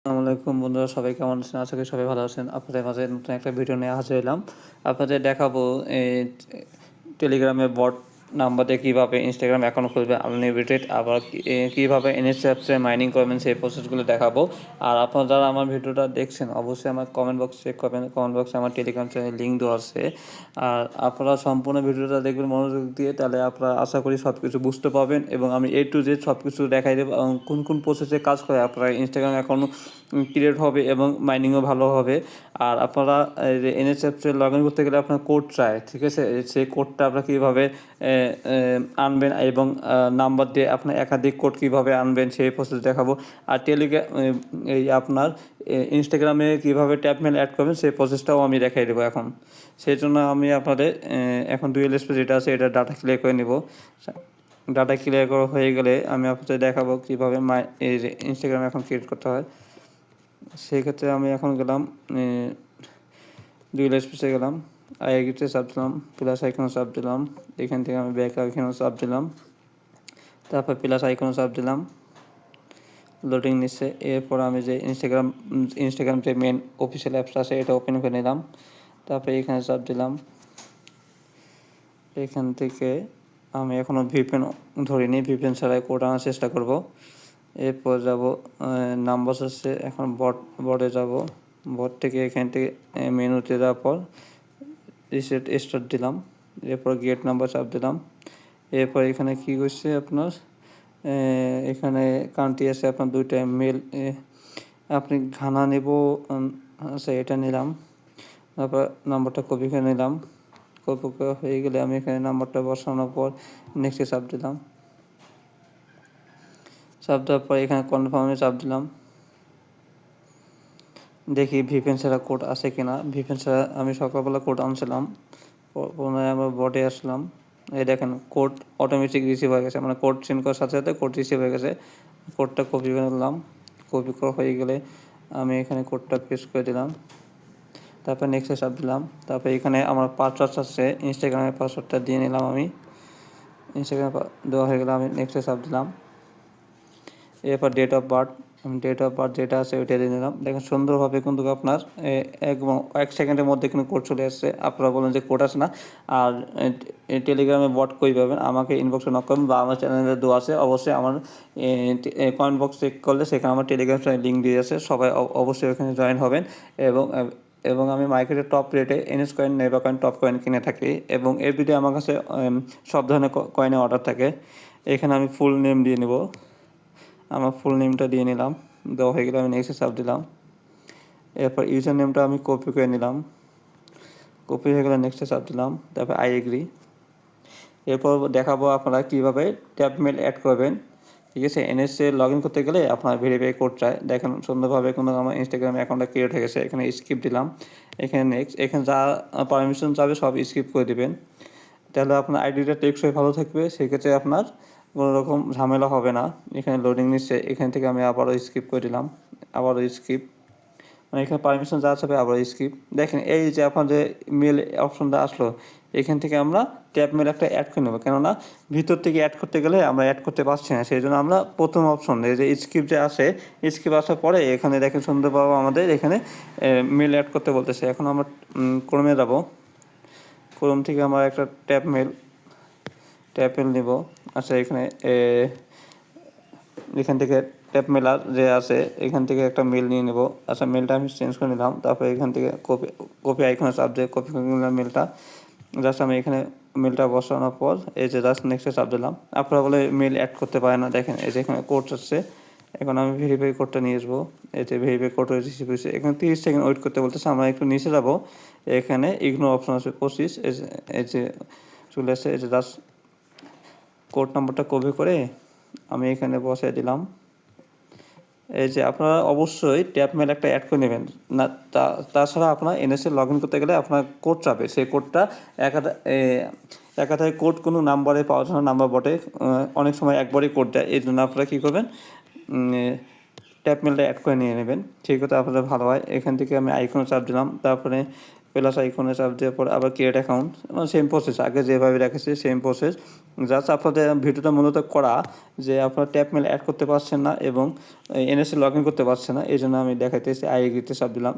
আসসালামু আলাইকুম বন্ধুরা, সবাই কেমন আছেন? আশা করি সবাই ভালো আছেন। আপনাদের মাঝে নতুন একটা ভিডিও নিয়ে হাজির হলাম। আপনাদের দেখাবো টেলিগ্রামে বট নাম্বার দিয়ে কীভাবে ইনস্টাগ্রাম অ্যাকাউন্ট খুলবে আনলিমিটেড, আবার কীভাবে এনএসএফসে মাইনিং করবেন সেই প্রসেসগুলো দেখাবো। আর আপনারা যারা আমার ভিডিওটা দেখছেন অবশ্যই আমার কমেন্ট বক্স চেক করবেন। কমেন্ট বক্সে আমার টেলিগ্রাম চ্যানেল লিঙ্ক দেওয়া আছে। আর আপনারা সম্পূর্ণ ভিডিওটা দেখবেন মনোযোগ দিয়ে, তাহলে আপনারা আশা করি সব কিছু বুঝতে পারবেন এবং আমি A to Z সব কিছু দেখাই দেবো এবং কোন কোন প্রসেসে কাজ করে আপনারা ইনস্টাগ্রাম অ্যাকাউন্ট ক্রিয়েট হবে এবং মাইনিংও ভালো হবে। আর আপনারা এনএসএফসে লগ ইন করতে গেলে আপনার কোড চায়, ঠিক আছে? সেই কোডটা আপনারা কীভাবে আনবেন এবং নাম্বার দিয়ে আপনার একাধিক কোড কীভাবে আনবেন সেই প্রসেস দেখাবো। আর এই আপনার ইনস্টাগ্রামে কীভাবে ট্যাপমেল অ্যাড করবেন সেই প্রসেসটাও আমি দেখাই দেবো এখন। সেই জন্য আমি আপনাদের এখন ডুয়েলএসপি যেটা আছে এটা ডাটা ক্লিয়ার করে নেব। ডাটা ক্লিয়ার করা হয়ে গেলে আমি আপনাদের দেখাবো কীভাবে এই ইনস্টাগ্রাম অ্যাকাউন্ট ক্রিয়েট করতে হয়। সেই ক্ষেত্রে আমি এখন গেলাম ডুয়েলএসপিতে গেলাম, আইআইটিতে চাপ দিলাম, প্লাস আইকনে চাপ দিলাম, এখান থেকে আমি ব্যাক আইকনে চাপ দিলাম, তারপর প্লাস আইকনে চাপ দিলাম, লোডিং নিচ্ছে। এরপর আমি যে ইনস্টাগ্রাম যে মেন অফিসিয়াল অ্যাপস আছে এটা ওপেন করে নিলাম, তারপরে এখানে চাপ দিলাম। এখান থেকে আমি এখনও ভিপিএন ধরিনি, ভিপিএন ছাড়াই কোড আনার চেষ্টা করব। এরপর যাব নাম্বার আসছে, এখন বটে যাব। বট থেকে এখান থেকে মেনুতে যাওয়ার পর রিসেট স্টার্ট দিলাম, এরপর গেট নাম্বার চাপ দিলাম। এরপর এখানে কী করছে আপনার এখানে কান্ট্রি আছে আপনার দুইটা মেল, আপনি ঘানা নেব, আচ্ছা এটা নিলাম। তারপর নাম্বারটা কপি করে নিলাম, কপি করা হয়ে গেলে আমি এখানে নাম্বারটা বসানোর পর নেক্সটে চাপ দিলাম। চাপ দেওয়ার পর এখানে কনফার্মে চাপ দিলাম। দেখি ভিপিএন ছাড়া কোড আছে কিনা। ভিপিএন ছাড়া আমি সকালবেলা কোড আনছিলাম, পুনরায় আমরা বটে আসলাম। এই দেখেন কোড অটোমেটিক রিসিভ হয়ে গেছে, মানে কোড সেন্ড করার সাথে সাথে কোড রিসিভ হয়ে গেছে। কোডটা কপি করে নিলাম, কপি করা হয়ে গেলে আমি এখানে কোডটা পেস্ট করে দিলাম, তারপর নেক্সটে চাপ দিলাম। তারপর এখানে আমার পাসওয়ার্ড আছে, ইনস্টাগ্রামের পাসওয়ার্ডটা দিয়ে নিলাম আমি। ইনস্টাগ্রাম দেওয়া হয়ে গেলে আমি নেক্সটে চাপ দিলাম। এরপর ডেট অফ বার্থ যেটা আছে ওইটা দিয়ে নিলাম। দেখেন সুন্দরভাবে কিন্তু আপনার এক সেকেন্ডের মধ্যে কিন্তু কোড চলে আসছে। আপনারা বলেন যে কোড আসে না। আর টেলিগ্রামে বট কই পাবেন, আমাকে ইনবক্সে নক করবেন বা আমার চ্যানেলে দেওয়া আছে। অবশ্যই আমার কমেন্ট বক্স চেক করলে সেখানে আমার টেলিগ্রাম চ্যানেল লিঙ্ক দিয়ে আছে, সবাই অবশ্যই ওখানে জয়েন হবেন। এবং আমি মার্কেটে টপ রেটে এনএস কয়েন, নেবা কয়েন, টপ কয়েন কিনে থাকি এবং এভরিডে আমার কাছে সব ধরনের কয়েনের অর্ডার থাকে। এখানে আমি ফুল নেম দিয়ে নেব, আমার ফুল নেমটা দিয়ে নিলাম। দেওয়া হয়ে গেলে আমি নেক্সটে চাপ দিলাম। এরপর ইউজার নেমটা আমি কপি করে নিলাম, কপি হয়ে গেলে নেক্সটে চাপ দিলাম, তারপর আই এগ্রি। এরপর দেখাবো আপনারা কীভাবে ট্যাপ মেল অ্যাড করবেন, ঠিক আছে? এনএসএ লগ ইন করতে গেলে আপনার ভেরিফাই কোড চায়। দেখেন সুন্দরভাবে কিন্তু আমার ইনস্টাগ্রাম অ্যাকাউন্টটা ক্রিয়েট হয়ে গেছে। এখানে স্কিপ দিলাম, এখানে নেক্সট, এখানে যা পারমিশন চাবে সব স্কিপ করে দেবেন, তাহলে আপনার আইডিটা টেকসই ভালো থাকবে। সেক্ষেত্রে আপনার কোনো রকম ঝামেলা হবে না। এখানে লোডিং নিচ্ছে, এখান থেকে আমি আবারও স্কিপ করে দিলাম, আবারও স্কিপ, মানে এখানে পারমিশন যা চাবে আবার স্কিপ। দেখেন এই যে আপনাদের মেল অপশনটা আসলো, এখান থেকে আমরা ট্যাপ মেল একটা অ্যাড করে নেব, কেননা ভিতর থেকে অ্যাড করতে গেলে আমরা অ্যাড করতে পারছি না। সেই জন্য আমরা প্রথম অপশন এই যে স্কিপ যে আসে, স্কিপ আসার পরে এখানে দেখেন সুন্দরভাবে আমাদের এখানে মেল অ্যাড করতে বলতেছে। এখন আমরা ক্রমে যাব, ক্রোম থেকে আমরা একটা ট্যাপ মেল নেব। আচ্ছা এখান থেকে ট্যাপ মেল যে আছে এখান থেকে একটা মেল নিয়ে নেব। আচ্ছা মেলটা আমি চেঞ্জ করে নিলাম, তারপরে এখান থেকে কপি আইকনে চাপ দিয়ে কপি করে নিলাম মেলটা। জাস্ট আমি এখানে মেলটা বসানোর পর এই যে জাস্ট নেক্সটে চাপ দিলাম। আপনারা বলে মেল অ্যাড করতে পারে না, দেখেন এই যে এখানে কোড আসছে। এখন আমি ভেরিফাই কোডটা নিয়ে আসবো, এই যে ভেরিফাই কোড রিসিভ হয়েছে। এখানে 30 সেকেন্ড ওয়েট করতে বলতেছে। আমরা একটু নিচে যাব, এখানে ইগনোর অপশন আছে 25, এই যে চলে আসছে। এই যে জাস্ট কোড নাম্বারটা কপি করে আমি এখানে বসাই দিলাম। এই যে আপনারা অবশ্যই ট্যাপ মেল একটা অ্যাড করে নেবেন না, তাছাড়া আপনার এনএসএ লগ ইন করতে গেলে আপনার কোড চাবে, সেই কোডটা একাধারে কোড কোনো নাম্বারে পাওয়া যায় না। নাম্বার বটে অনেক সময় একবারই কোড দেয়, এই জন্য আপনারা কী করবেন, ট্যাপ মেলটা অ্যাড করে নিয়ে নেবেন, সেই কথা আপনাদের ভালো হয়। এখান থেকে আমি আইকনে চাপ দিলাম, তারপরে প্লাস আইকনে চাপ দেওয়ার পর আবার ক্রিয়েট অ্যাকাউন্ট, সেম প্রসেস, আগে যেভাবে রেখেছি সেম প্রসেস। জাস্ট আপনাদের ভিডিওটা মূলত করা যে আপনারা ট্যাপ মেল অ্যাড করতে পারছেন না এবং এনএসএ লগ ইন করতে পারছেন না, এই জন্য আমি দেখাইতেছি। আই এগ্রিতে চাপ দিলাম।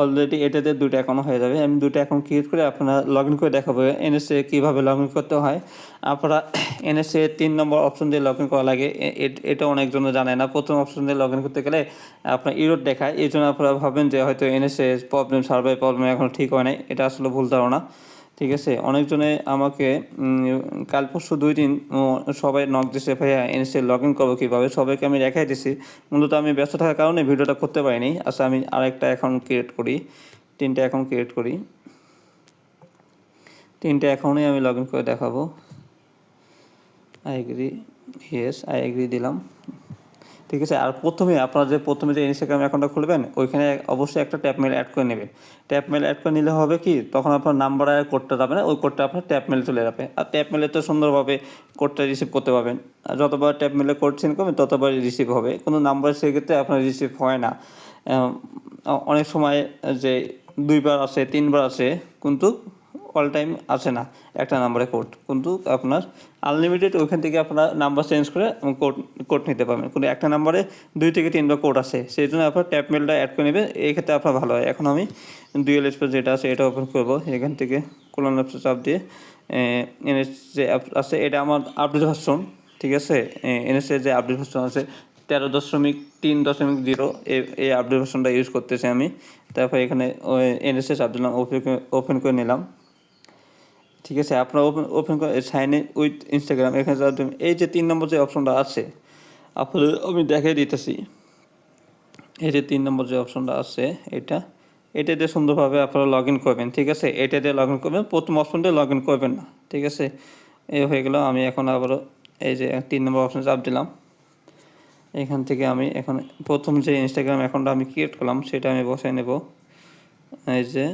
অলরেডি এটাতে 2টা অ্যাকাউন্ট হয়ে যাবে। আমি 2টা অ্যাকাউন্ট ক্রিয়েট করে আপনারা লগ ইন করে দেখাবো এনএসএ কীভাবে লগ ইন করতে হয়। আপনারা এনএসএ 3 নম্বর অপশন দিয়ে লগ ইন করা লাগে, এটা অনেকজনে জানে না। প্রথম অপশন দিয়ে লগ ইন করতে গেলে আপনার ইরোড দেখায়, এই জন্য আপনারা ভাবেন যে হয়তো এনএসএ প্রবলেম, সার্ভার প্রবলেম এখনও ঠিক হয় নাই। এটা আসলে ভুল ধারণা, ঠিক আছে। অনেকজনে আমাকে কাল পরশু 2 দিন সবাই নক দিছে, ভাইয়া এনএসএ লগ ইন করবো কীভাবে। সবাইকে আমি দেখাই দিছি, মূলত আমি ব্যস্ত থাকার কারণে ভিডিওটা করতে পারিনি। আচ্ছা, আমি আরেকটা অ্যাকাউন্ট ক্রিয়েট করি, 3টা অ্যাকাউন্ট ক্রিয়েট করি। 3টা অ্যাকাউন্টে আমি লগ ইন করে দেখাবো। I agree, yes I agree দিলাম, ঠিক আছে। আর আপনারা প্রথমে যে ইনস্টাগ্রাম অ্যাকাউন্টটা খুলবেন ওইখানে অবশ্যই একটা ট্যাপ মেল অ্যাড করে নেবেন। ট্যাপ মেল অ্যাড করে নিলে হবে কি, তখন আপনার নাম্বার আর কোডটা যাবে না, ওই কোডটা আপনার ট্যাপ মেলে চলে যাবে। আর ট্যাপ মেলে তো সুন্দরভাবে কোডটা রিসিভ করতে পারবেন। আর যতবার ট্যাপ মেলে কোড সেন্ড করবেন ততবার রিসিভ হবে। কোনো নাম্বার সেক্ষেত্রে আপনার রিসিভ হয় না। অনেক সময় যে 2বার আসে, 3বার আসে, কিন্তু অল টাইম আসে না একটা নাম্বারে কোড। কিন্তু আপনার আনলিমিটেড, ওইখান থেকে আপনার নাম্বার চেঞ্জ করে কোড নিতে পারবেন। কিন্তু একটা নাম্বারে 2 থেকে 3বার কোড আসে, সেই জন্য আপনার ট্যাপ মেলটা অ্যাড করে নেবেন, এই ক্ষেত্রে আপনার ভালো হয়। এখন আমি ডুয়েল স্পেস যেটা আছে এটা ওপেন করবো। এখান থেকে কোলন অ্যাপসে চাপ দিয়ে এনএস যে অ্যাপ আছে এটা আমার আপডেট ভার্সন, ঠিক আছে। এনএসএ যে আপডেট ভার্সন আছে 13.3.0 এই আপডেট ভার্সনটা ইউজ করতেছি আমি। তারপর এখানে এনএসএ চাপ দিলাম, ওপেন করে নিলাম, ঠিক আছে। আপনারা ওপেন করে সাইন ইন উইথ ইনস্টাগ্রাম, এখানে এই যে 3 নম্বর যে অপশনটা আছে আপনাদের আমি দেখাই দিতেছি। এই যে 3 নম্বর যে অপশনটা আছে এটা দিয়ে সুন্দরভাবে আপনারা লগ ইন করবেন, ঠিক আছে। এটা দিয়ে লগ ইন করবেন, প্রথম অপশন দিয়ে লগ ইন করবেন না, ঠিক আছে। এই হয়ে গেল। আমি এখন আবারও এই যে 3 নম্বর অপশন চাপ দিলাম। এখান থেকে আমি এখন প্রথম যে ইনস্টাগ্রাম অ্যাকাউন্টটা আমি ক্রিয়েট করলাম সেটা আমি বসাই নেব, এই যে।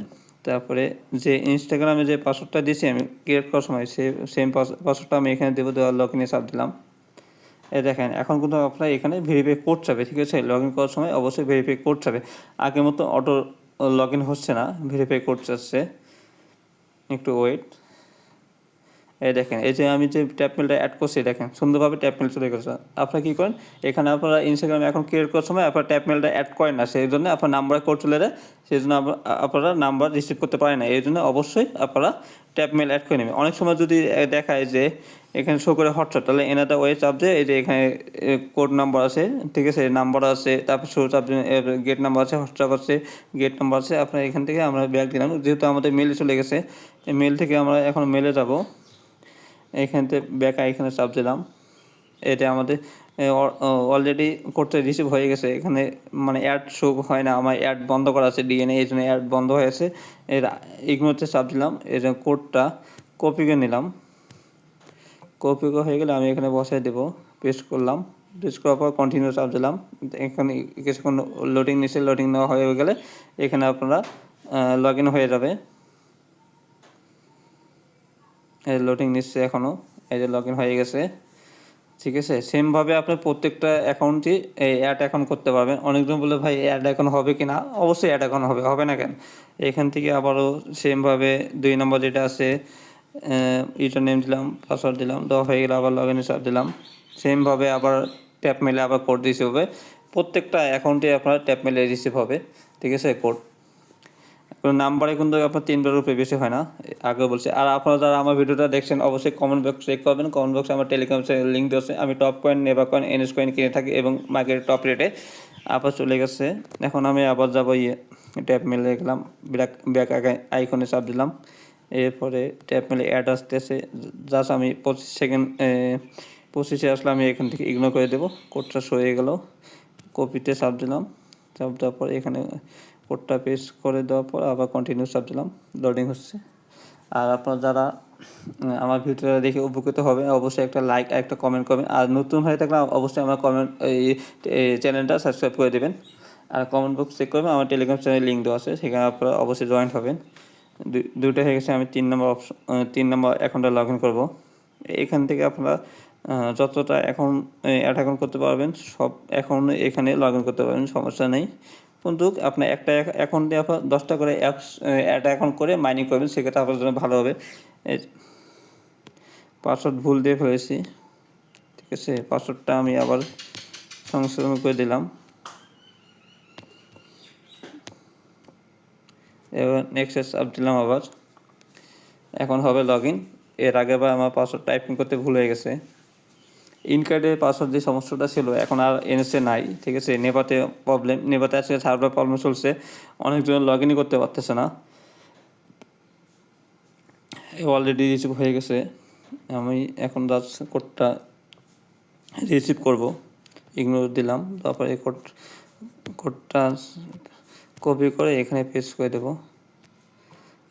তারপরে যে ইনস্টাগ্রামে যে পাসওয়ার্ডটা দিয়েছি আমি ক্রিয়েট করার সময় সেম পাসওয়ার্ডটা আমি এখানে দেবো, দেওয়ার লগ ইনে চাপ দিলাম। এই দেখেন এখন কিন্তু আপনার এখানে ভেরিফাই কোড চাবে, ঠিক আছে। লগ ইন করার সময় অবশ্যই ভেরিফাই কোড চাবে। আগের মতো অটো লগ ইন হচ্ছে না, ভেরিফাই কোড চাচ্ছে, একটু ওয়েট। এই দেখেন, এই যে আমি যে ট্যাপ মেলটা অ্যাড করছি, দেখেন সুন্দরভাবে ট্যাপ মেল চলে গেছে। আপনারা কী করেন, এখানে আপনারা ইনস্টাগ্রামে এখন ক্রিয়েট করার সময় আপনারা ট্যাপ মেলটা অ্যাড করেন না, সেই জন্য আপনার নাম্বারে কোড চলে যায়, সেই জন্য আপনারা নাম্বার রিসিভ করতে পারেন না। এই জন্য অবশ্যই আপনারা ট্যাপ মেল অ্যাড করে নেবেন। অনেক সময় যদি দেখায় যে এখানে শো করে হোয়াটসঅ্যাপ, তাহলে এনাদা ওয়ে চাপ দিয়ে এই যে এখানে কোড নাম্বার আছে, ঠিক আছে, নাম্বার আছে, তারপর শো চাপ গেট নাম্বার আছে, হোয়াটসঅ্যাপ আছে, গেট নাম্বার আছে। আপনার এখান থেকে আমরা ব্যাক দিলাম, যেহেতু আমাদের মেলে চলে গেছে, এই মেল থেকে আমরা এখন মেলে যাব। এইখানতে ব্যাক আইকনে চাপ দিলাম। এটা আমাদের অলরেডি কোডটা রিসিভ হয়ে গেছে। এখানে মানে অ্যাড শো হয় না, আমার অ্যাড বন্ধ করা আছে ডিএনএ, এই জন্য অ্যাড বন্ধ হয়েছে। ইগনোরতে চাপ দিলাম, এই যে কোডটা কপি করে নিলাম। কপি করা হয়ে গেলে আমি এখানে বসাই দেবো, পেস্ট করলাম। পেস্ট করার পর কন্টিনিউ চাপ দিলাম। এখানে কিছুক্ষণ লোডিং নিচ্ছে, লোডিং নেওয়া হয়ে গেলে এখানে আপনারা লগ ইন হয়ে যাবে। এই লোডিং নিচ্ছে এখনও, এই যে লগ ইন হয়ে গেছে, ঠিক আছে। সেমভাবে আপনি প্রত্যেকটা অ্যাকাউন্টই অ্যাড অ্যাকাউন্ট করতে পারবেন। অনেকজন বলে ভাই অ্যাড অ্যাকাউন্ট হবে কি না, অবশ্যই অ্যাড অ্যাকাউন্ট হবে না কেন। এখান থেকে আবারও সেমভাবে 2 নম্বর যেটা আছে ইউজার নেম দিলাম, পাসওয়ার্ড দিলাম, দেওয়া হয়ে গেলে আবার লগ ইনে চাপ দিলাম। সেমভাবে আবার ট্যাপ মেলে আবার কোড রিসিভ হবে। প্রত্যেকটা অ্যাকাউন্টে আপনার ট্যাপ মেলে রিসিভ হবে, ঠিক আছে, কোড। নাম্বারে কিন্তু আপনার 3বার রূপে বেশি হয় না, আগে বলছি। আর আপনারা যারা আমার ভিডিওটা দেখছেন অবশ্যই কমেন্ট বক্স চেক করবেন। কমেন্ট বক্সে আমার টেলিগ্রামের লিঙ্ক দেওয়া আছে। আমি top coin, never coin, NS coin কিনে থাকি এবং মার্কেটের টপ রেটে আবার চলে গেছে। এখন আমি আবার যাবো ট্যাপ মেলে গেলাম, ব্যাক আইকনে চাপ দিলাম। এরপরে ট্যাপ মেলে অ্যাড আসতেছে, জাস্ট আমি 25 সেকেন্ড 25-এ আসলে আমি এখান থেকে ইগনোর করে দেবো। কোডটা শো হয়ে গেল, কপিতে চাপ দিলাম। চাপ দেওয়ার পর এখানে কোডটা পেস্ট করে দেওয়ার পর আবার কন্টিনিউ চাপ দিলাম, লোডিং হচ্ছে। আর আপনারা যারা আমার ভিডিওটা দেখে উপকৃত হবে অবশ্যই একটা লাইক আর একটা কমেন্ট করবেন। আর নতুন হয়ে থাকলে অবশ্যই আমার এই চ্যানেলটা সাবস্ক্রাইব করে দেবেন। আর কমেন্ট বক্স চেক করবেন, আমার টেলিগ্রাম চ্যানেল লিঙ্ক দেওয়া আছে, সেখানে আপনারা অবশ্যই জয়েন্ট হবেন। দুটো হয়ে গেছে। আমি 3 নম্বর অ্যাকাউন্টে লগ ইন করবো। এখান থেকে আপনারা যতটা অ্যাকাউন্ট অ্যাড অ্যাকাউন্ট করতে পারবেন সব অ্যাকাউন্ট এখানে লগ ইন করতে পারবেন, সমস্যা নেই। কিন্তু আপনি একটা অ্যাকাউন্টে আপনার 10টা করে অ্যাপস অ্যাড অ্যাকাউন্ট করে মাইনিং করবেন, সেক্ষেত্রে আপনার জন্য ভালো হবে। পাসওয়ার্ড ভুল দিয়ে ফেলেছি, ঠিক আছে। পাসওয়ার্ডটা আমি আবার সংশোধন করে দিলাম। এবার নেক্সট চাপ দিলাম আবার। এখন হবে লগ ইন। এর আগেবার আমার পাসওয়ার্ড টাইপিং করতে ভুল হয়ে গেছে। ইনকার্ডের পাসওয়ার্ড যে সমস্যাটা ছিল এখন আর এনএসএ নাই, ঠিক আছে। নেপাতে প্রবলেম, নেপাতে আজকে সার্ভার প্রবলেম চলছে, অনেকজন লগ ইনই করতে পারতেছে না। অলরেডি রিসিভ হয়ে গেছে, আমি এখন জাস্ট কোডটা রিসিভ করব, ইগনোর দিলাম। তারপরে এই কোডটা কপি করে এখানে পেস্ট করে দেব।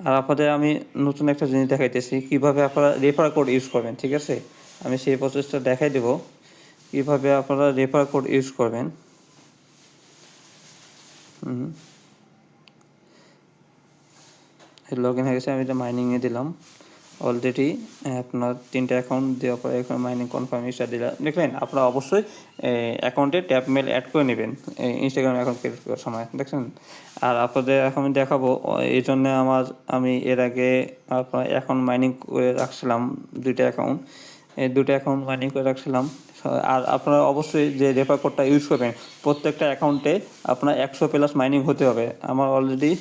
আর আপনাদের আমি নতুন একটা জিনিস দেখাইতেছি, কিভাবে আপনারা রেফার কোড ইউজ করবেন, ঠিক আছে। আমি সেই প্রসেসটা দেখাই দেব, কিভাবে আপনারা রেফার কোড ইউজ করবেন। লগ ইন হয়ে গেছে, আমি এটা মাইনিংয়ে দিলাম। অলরেডি আপনার 3টা অ্যাকাউন্ট দেওয়ার পরে এখন মাইনিং কনফার্ম স্টার দিলাম। দেখলেন, আপনারা অবশ্যই অ্যাকাউন্টে ট্যাপ মেল অ্যাড করে নেবেন ইনস্টাগ্রাম অ্যাকাউন্ট ক্রিয়েট করার সময়, দেখছেন। আর আপনাদের এখন আমি দেখাবো, এই জন্য আমি এর আগে আপনার অ্যাকাউন্ট মাইনিং করে রাখছিলাম 2টা অ্যাকাউন্ট, এই 2টা অ্যাকাউন্ট মাইনিং করে রাখছিলাম। আর আপনারা অবশ্যই যে রেফার কোডটা ইউজ করবেন, প্রত্যেকটা অ্যাকাউন্টে আপনার 100+ মাইনিং হতে হবে। আমার অলরেডি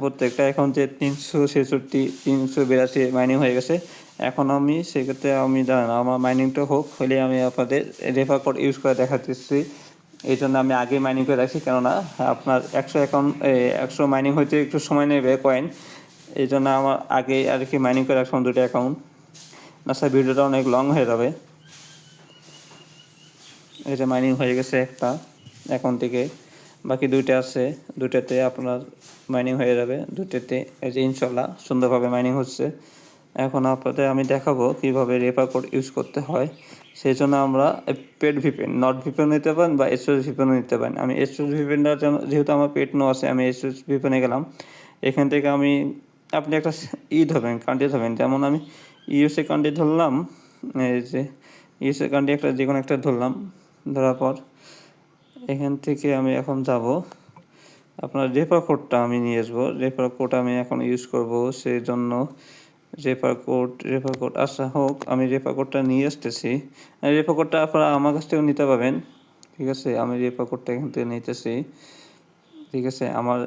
প্রত্যেকটা অ্যাকাউন্টে 366, 382 মাইনিং হয়ে গেছে। এখন আমি সেক্ষেত্রে আমি জানি না, আমার মাইনিংটা হোক, হলে আমি আপনাদের রেফার কোড ইউজ করে দেখাতেছি। এই জন্য আমি আগে মাইনিং করে রাখছি, কেননা আপনার 100 মাইনিং হইতে একটু সময় নেবে কয়েন, এই জন্য আমার আগে আর কি মাইনিং করে রাখলাম 2টা অ্যাকাউন্ট। না স্যার, ভিডিওটা অনেক লং হয়ে যাবে। এই যে মাইনিং হয়ে গেছে একটা অ্যাকাউন্ট থেকে, বাকি 2টা আছে, 2টাতে আপনার মাইনিং হয়ে যাবে। 2টাতে এই যে ইনশাল্লাহ সুন্দরভাবে মাইনিং হচ্ছে। এখন আপনাদের আমি দেখাবো কিভাবে রেফার কোড ইউজ করতে হয়। সেই জন্য আমরা পেড ভিপিএন, নট ভিপিএন নিতে পারেন বা এসএস ভিপিএনও নিতে পারেন। আমি এসএস ভিপিএনটা যেহেতু আমার পেড নো আছে, আমি এসএস ভিপিএনে গেলাম। এখান থেকে আপনি একটা ধরবেন, কান্ট্রি ধরবেন। যেমন আমি ইউএসএ কান্ট্রি ধরলাম, এই যে ইউএসএ কান্ট্রি একটা যে কোনো একটা ধরলাম। ধরার পর এখান থেকে আমি এখন যাব, আপনার রেফার কোডটা আমি নিয়ে আসবো। রেফার কোড আমি এখন ইউজ করব, সেই জন্য রেফার কোড আচ্ছা হোক, আমি রেফার কোডটা নিয়ে আসতেছি। রেফার কোডটা আপনারা আমার কাছ থেকেও নিতে পারবেন, ঠিক আছে। আমি রেফার কোডটা এখান থেকে নিতেছি, ঠিক আছে। আমার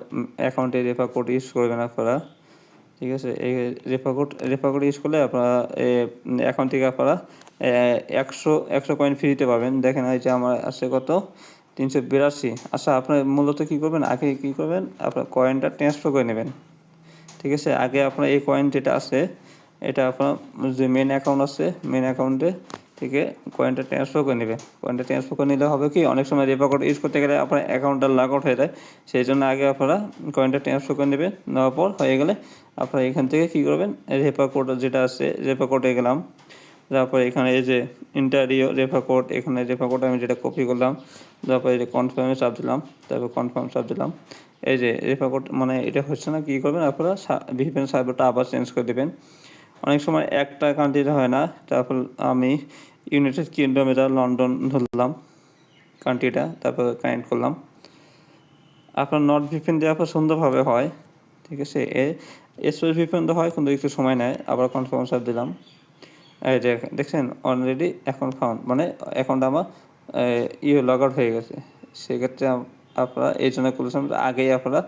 অ্যাকাউন্টে রেফার কোড ইউজ করবেন আপনারা, ঠিক আছে। এই রেফার কোড ইউজ করলে আপনারা অ্যাকাউন্ট থেকে আপনারা 100 কয়েন ফ্রিতে পাবেন। দেখেন এই যে আমার আছে কত, 382। আচ্ছা, আপনার মূলত কী করবেন, আগে কী করবেন, আপনার কয়েনটা ট্রান্সফার করে নেবেন, ঠিক আছে। আগে আপনার এই কয়েন যেটা আছে, এটা আপনার যে মেন অ্যাকাউন্ট আছে, মেন অ্যাকাউন্টে থেকে কয়েনটা ট্রান্সফার করে নেবে। কয়েনটা ট্রান্সফার করে নিলে হবে কি, অনেক সময় রেফার কোড ইউজ করতে গেলে আপনার অ্যাকাউন্টটা লগ আউট হয়ে যায়, সেই জন্য আগে আপনারা কয়েনটা ট্রান্সফার করে নেবেন। নেওয়ার পর হয়ে গেলে আপনারা এখান থেকে কী করবেন, রেফার কোড যেটা আছে, রেফার কোডে গেলাম। তারপর এখানে এই যে ইন্টারিও রেফার কোড, এখানে রেফার কোড আমি যেটা কপি করলাম, তারপর এই যে কনফার্মে চাপ দিলাম, তারপর কনফার্ম চাপ দিলাম। এই যে রেফার কোড মানে এটা হচ্ছে না, কী করবেন আপনারা ভিপিএন সার্ভারটা আবার চেঞ্জ করে দেবেন। অনেক সময় একটা কান্ট্রিতে হয় না। তারপর আমি ইউনাইটেড কিংডমে লন্ডন ধরলাম কান্ট্রিটা, তারপর কানেক্ট করলাম। আপনার নট ভিপিএন দেওয়ার পর সুন্দরভাবে হয়, ঠিক আছে। এসএস ভিপিএন তো হয় কিন্তু একটু সময় নেয়। আবার কনফার্ম চাপ দিলাম, এই যে দেখছেন অলরেডি অ্যাকাউন্ট ফাউন্ড, মানে অ্যাকাউন্ট আমার লগ আউট হয়ে গেছে। সেক্ষেত্রে আপনারা এই জন্য করেছেন, আগেই আপনারা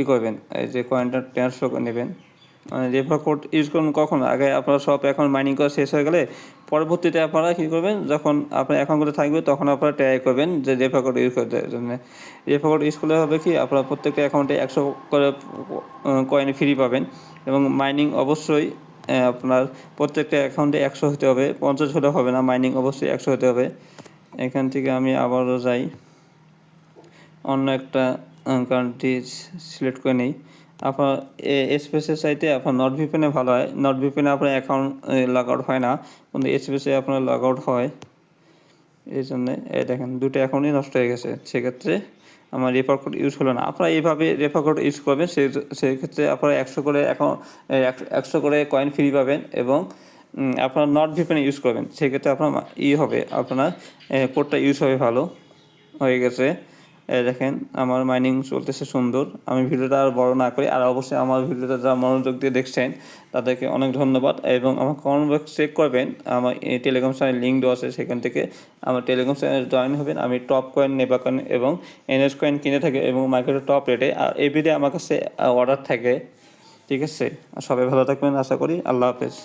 করবেন, এই যে কয়েনটা ট্রান্সফার করে নেবেন। মানে রেফার কোড ইউজ করুন কখন, আগে আপনারা সব অ্যাকাউন্ট মাইনিং করা শেষ হয়ে গেলে পরবর্তীতে আপনারা কী করবেন, যখন আপনার অ্যাকাউন্টগুলো থাকবে তখন আপনারা ট্রাই করবেন যে রেফার কোড ইউজ করতে জন্য। রেফার কোড ইউজ করলে হবে কি, আপনারা প্রত্যেকটা অ্যাকাউন্টে 100 করে কয়েন ফ্রি পাবেন। এবং মাইনিং অবশ্যই আপনার প্রত্যেকটা অ্যাকাউন্টে 100 হতে হবে, 50 হলে হবে না, মাইনিং অবশ্যই 100 হতে হবে। এখান থেকে আমি আবারও যাই, অন্য একটা কান্ট্রি সিলেক্ট করে নিই। আপনার স্পেসের চাইতে আপনার নট ভিপিএনে ভালো হয়। নট ভিপিএনে আপনার অ্যাকাউন্ট লগ আউট হয় না, কিন্তু স্পেসে আপনার লগ আউট হয়। এই জন্যে দেখেন 2টা অ্যাকাউন্টই নষ্ট হয়ে গেছে, সেক্ষেত্রে আমার রেফার কোড ইউজ হলো না। আপনারা এইভাবে রেফার কোড ইউজ করবেন, সেক্ষেত্রে আপনারা 100 করে কয়েন ফ্রি পাবেন। এবং আপনার নট ভিপিএন ইউজ করবেন, সেক্ষেত্রে আপনার হবে, আপনার কোডটা ইউজ হবে ভালো হয়ে গেছে। এই দেখেন আমার মাইনিং চলতেছে সুন্দর। আমি ভিডিওটা আর বড় না করি, আর অবশ্যই আমার ভিডিওটা যারা মনোযোগ দিয়ে দেখছেন তাদেরকে অনেক ধন্যবাদ, এবং আমার কমেন্ট বক্স চেক করবেন, আমার এই টেলিগ্রাম চ্যানেল লিঙ্ক দেওয়া আছে, সেখান থেকে আমার টেলিগ্রাম চ্যানেল জয়েন হবেন। আমি টপ কয়েন, নেবা কয়েন এবং এনএস কয়েন কিনে থাকি এবং মার্কেটের টপ রেটে, আর এভরিডে আমার কাছে অর্ডার থাকে। ঠিক আছে, আর সবাই ভালো থাকবেন আশা করি। আল্লাহ হাফেজ।